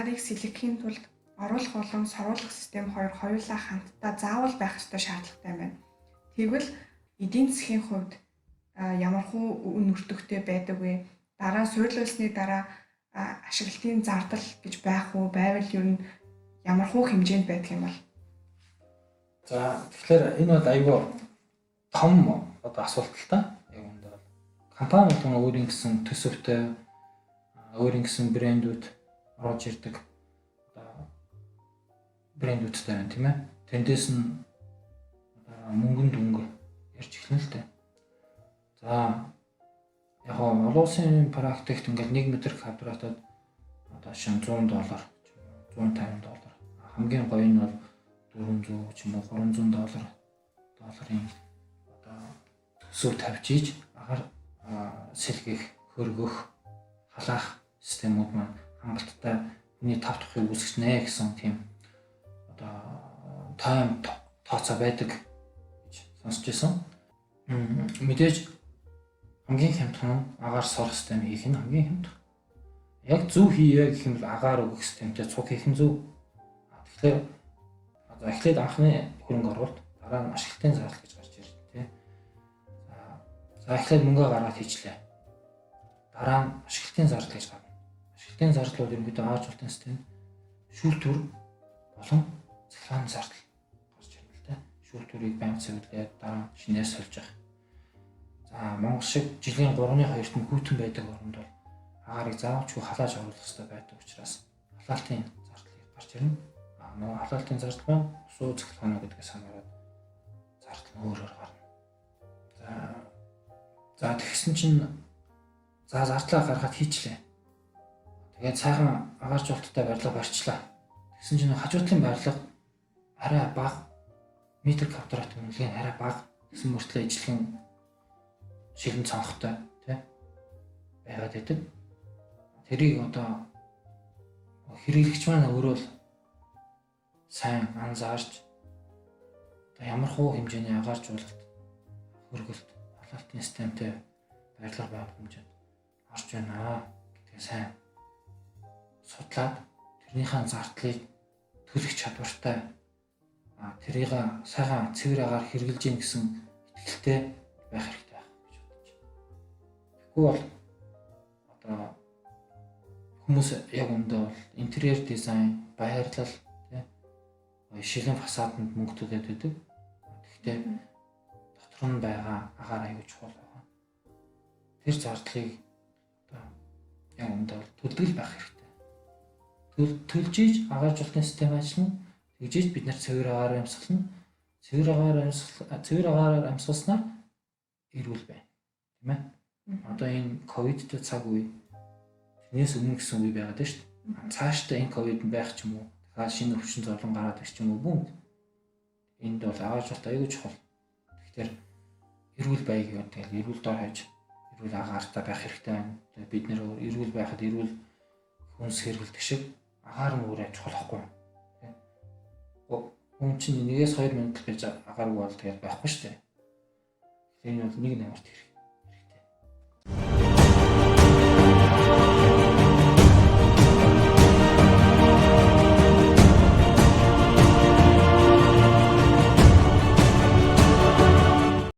агарыг сэлгэхийн тулд оруулах болон сорулах систем хоёулаа хамтдаа заавал байх ёстой шаардлагатай байна. Тэгвэл эдийн засгийн хувьд ямархуу үн өртөгтэй байдаг вэ? Дараа суйрлуулсны дараа ашиглалтын зардал гэж байх уу? Байвал ер нь ямархуу хэмжээнд байдаг юм бол? За тэгэхээр энэ бол айгүй том асуудал л та. Яг үүндээ бол компани болгон өөрийн гэсэн төсөвтэй, өөрийн гэсэн брэндүүд орж ирдэг. Брэндүүдтэй байна тийм ээ. Тэндээс нь мөнгөнд өнгө ярьж эхэлнэ л дээ. За яг олон улсын практикт ингээд 1 м квадратад одоо шин $100, $150. Хамгийн гоё нь бол $400 ч юм уу $300 долларын одоо төсөв тавьж ийж агаар сэлгэх, хөргөх, халаах системүүд маань хангалттай хүний тав тухыг үүсгэнэ гэсэн тийм одоо тайм тооцоо байдаг гэж сонсч байсан. Мэдээж хамгийн хямдхан нь агаар сорох систем хийх нь хамгийн хямдхан. Яг зөв хийе гэх юм бол агаар өгөх системтэй цуг хийх нь зөв. Тэгэхээр эхлээд анхны хөрөнгө оруулалт, дараа нь ашиглалтын зардал гэж гарч ирж байна тий. За эхлээд мөнгөө гаргаад хийчлээ. Дараа нь ашиглалтын зардал гэж гарна. Ашиглалтын зардал бол ерөнхийдөө аажуулалтын систем, шүүлтүр болон цахилгааны зардал гарч ирнэ л дээ. Шүүлтүрийг банк цэвэрлээд дараа нь шинээр сольж явах. За Монгол шиг жилийн 3-2-т нь хүйтэн байдаг оронд бол агаарыг заавалчгүй халааж оруулах хэрэгтэй байдаг учраас халаалтын зардал гарч ирнэ. Нөгөө халаалтын зардал маань усуу цахилгааны гэдгээс хамаарат зардал нь өөрөөр гарна. За тэгсэн чинь зардлаа гаргаад хийчлээ. Тэгээд сайхан агааржуулалттай барилга барьчлаа. Тэгсэн чинь хажуудлын барилга арай бага, метр квадрат үнэлгээ арай бага гэсэн мөртлөө ижлэгэн шилэн цонхтой тий байгаад байдаг. Тэрийг одоо хэрэглэгч маань өөрөө сайн анзаарч одоо ямар хуу хэмжээний агааржуулалт, хөргөлт, халаалтын системтэй барилга байгууламжид орж байна гэдгээ сайн судлаад тэрнийхэн зардлыг төлөх чадвартай тэрийг сайхан цэвэр агаар хэрэгжилж гин гэсэн итгэлтэй байх хэрэгтэй байх гэж бодож байна. Тэгэхгүй бол одоо хүмүүс яг өндөө бол интерьер дизайн, баярлал шилэн фасаданд мөнгө төлөөд байдаг. Гэхдээ дотор нь байгаа агаар аюул чухал байгаа. Тэр зардлыг одоо яг өндөө төлдөг байх хэрэгтэй. Төлж ийж агааржуулалтын систем ажиллана. Тэгж ийж бид нар цэвэр агаараар амьсгална. Цэвэр агаараар амьсгалснаар эрүүл байна. Тийм ээ. Одоо энэ ковидтэй цаг үе тэрнээс өмнө гэсэн үе байгаад байна шүү дээ. Цаашдаа энэ ковид байх ч юм уу шинэ өвчин зовлон гараад ирч юм уу бүгд энд бол агааржуулалт аюул чухал. Тэгэхээр эрүүл байг гэдэг эрүүл дор хаяж эрүүл агаартай байх хэрэгтэй байна. Бид нэр эрүүл байхад эрүүл хүнс хэрэглэдэг шиг агаар нь өөрөө чухал ахгүй. Хүн чинь 1-2 минут л байж агааргүй бол тэгээд байхгүй шүү дээ. Тэгэхээр энэ бол нэг намарт хэрэг.